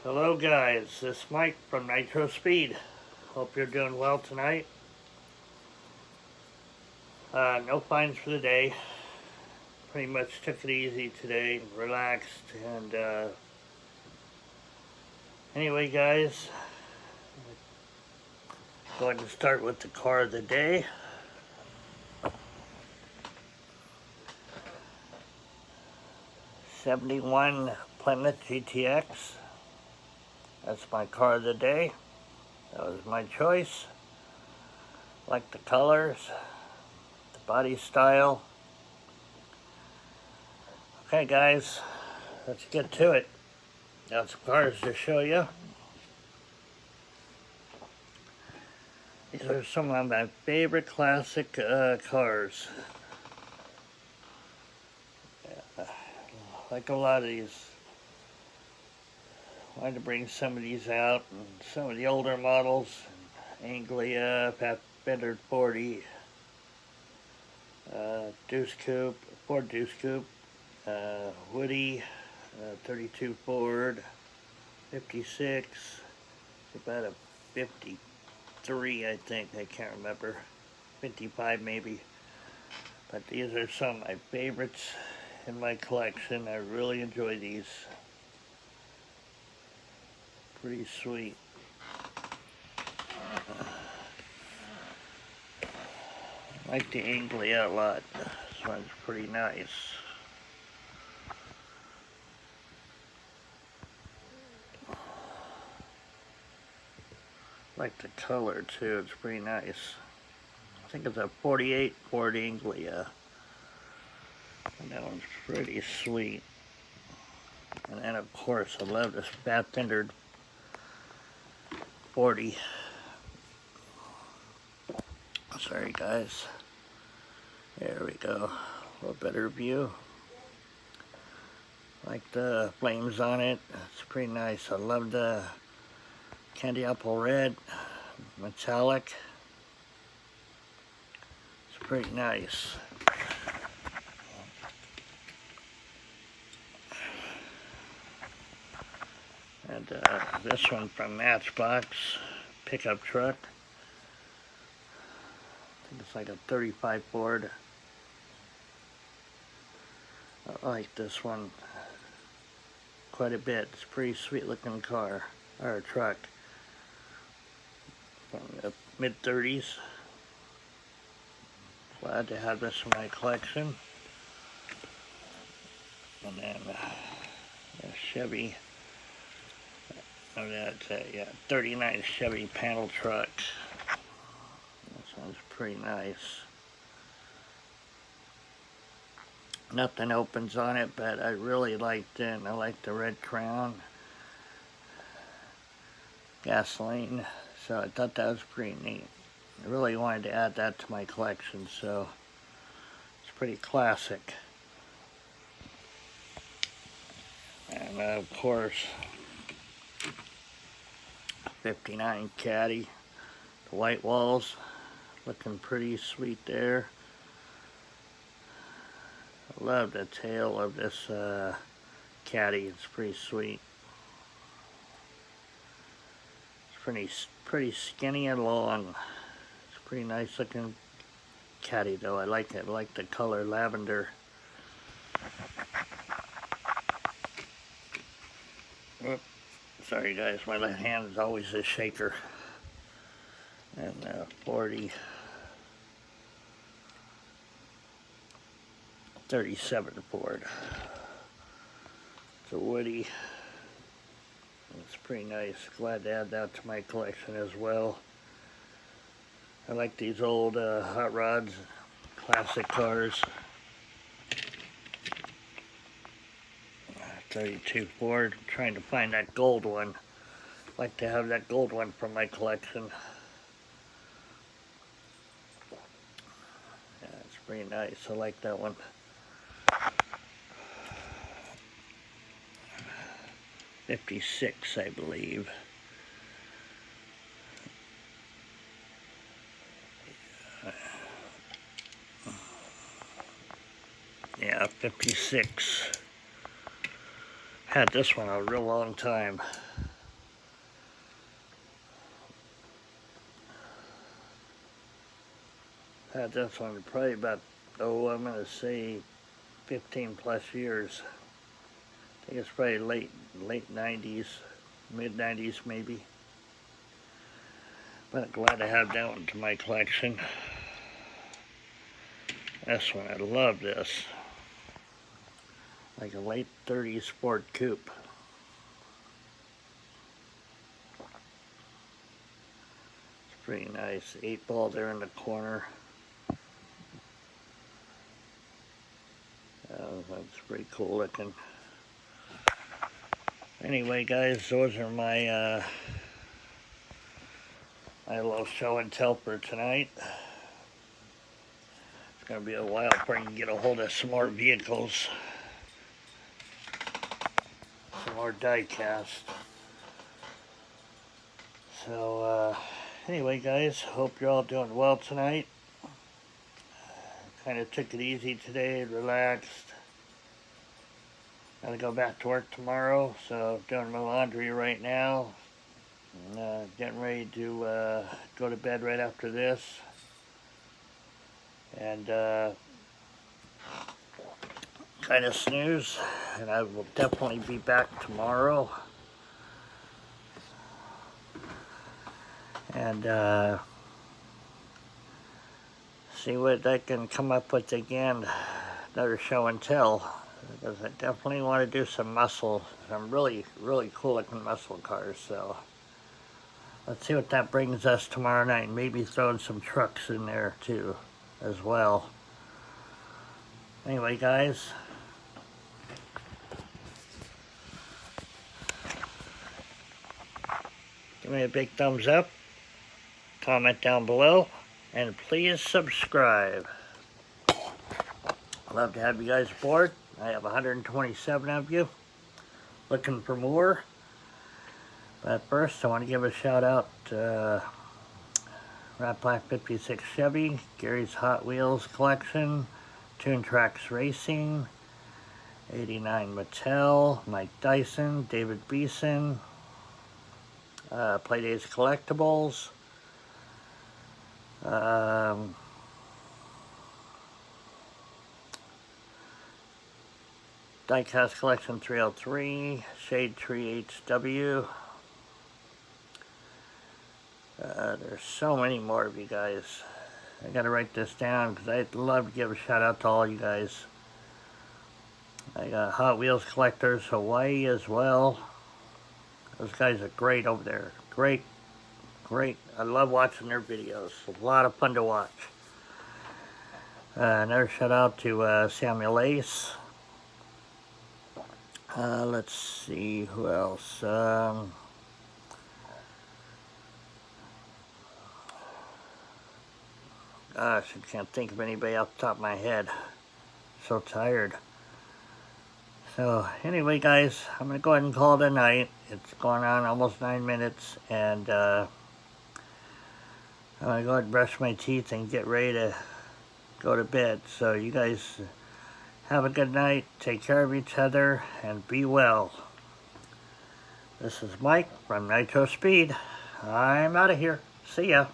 Hello guys, this is Mike from Nitro Speed. Hope you're doing well tonight. No finds for the day. Pretty much took it easy today, relaxed, and anyway guys, going to start with the car of the day. '71 Plymouth GTX. That's my car of the day. That was my choice. Like the colors, the body style. Okay guys, let's get to it. Got some cars to show you. These are some of my favorite classic cars. Like a lot of these. I wanted to bring some of these out, and some of the older models. Anglia, Pathfinder 40, Deuce Coupe, Ford Deuce Coupe, Woody, 32 Ford, 56, about a 53 I think, I can't remember, 55 maybe. But these are some of my favorites in my collection. I really enjoy these. Pretty sweet. I like the Anglia a lot. This one's pretty nice. Like the color too, it's pretty nice. I think it's a 48 Ford Anglia. And that one's pretty sweet. And then of course I love this Pathfinder 40. Sorry guys. There we go. A little better view. Like the flames on it. It's pretty nice. I love the candy apple red, metallic. It's pretty nice. And this one from Matchbox, pickup truck. I think it's like a 35 Ford. I like this one quite a bit. It's a pretty sweet looking car, or truck. From the mid-30s. Glad to have this in my collection. And then a Chevy. Oh, that's a 39 Chevy panel truck. This one's pretty nice. Nothing opens on it, but I really liked it. I like the red crown. Gasoline. So I thought that was pretty neat. I really wanted to add that to my collection, so it's pretty classic. And of course, 59 Caddy, the white walls, looking pretty sweet there. I love the tail of this Caddy. It's pretty sweet. It's pretty skinny and long. It's a pretty nice looking Caddy though. I like it. I like the color lavender. Oops. Sorry guys, my left hand is always a shaker. And 40, 37 Ford. It's a Woody. It's pretty nice. Glad to add that to my collection as well. I like these old hot rods, classic cars. 32 Ford. I'm trying to find that gold one. I'd like to have that gold one from my collection. Yeah, it's pretty nice. I like that one. '56, I believe. Yeah, 56. Had this one a real long time. Had this one probably about, I'm going to say 15 plus years. I think it's probably late 90s, mid 90s maybe. But glad to have that one to my collection. This one, I love this. Like a late 30s Sport Coupe. It's pretty nice. 8-ball there in the corner. That's pretty cool looking. Anyway, guys, those are my my little show and tell for tonight. It's going to be a while before I can get a hold of some more vehicles. Some more die cast. So, anyway, guys, hope you're all doing well tonight. Kind of took it easy today, relaxed. Gotta go back to work tomorrow, so doing my laundry right now. Getting ready to go to bed right after this. And kind of snooze. And I will definitely be back tomorrow. And see what I can come up with again. Another show and tell. Because I definitely want to do some really, really cool looking muscle cars. So let's see what that brings us tomorrow night. Maybe throwing some trucks in there too, as well. Anyway, guys. Give me a big thumbs up. Comment down below. And please subscribe. I'd love to have you guys aboard. I have 127 of you looking for more. But first, I want to give a shout out to Rat Black 56 Chevy, Gary's Hot Wheels collection, Toon Tracks Racing, 89 Mattel, Mike Dyson, David Beeson, Playdays Collectibles, Diecast Collection 303, Shade Tree HW. There's so many more of you guys. I gotta write this down because I'd love to give a shout out to all you guys. I got Hot Wheels Collectors Hawaii as well. Those guys are great over there. Great. I love watching their videos. A lot of fun to watch. Another shout out to Samuel Ace. Let's see who else. Gosh, I can't think of anybody off the top of my head. So tired. So anyway, guys, I'm gonna go ahead and call it a night. It's going on almost 9 minutes, and I'm gonna go ahead and brush my teeth and get ready to go to bed. So you guys have a good night, take care of each other, and be well. This is Mike from Nitro Speed. I'm out of here. See ya.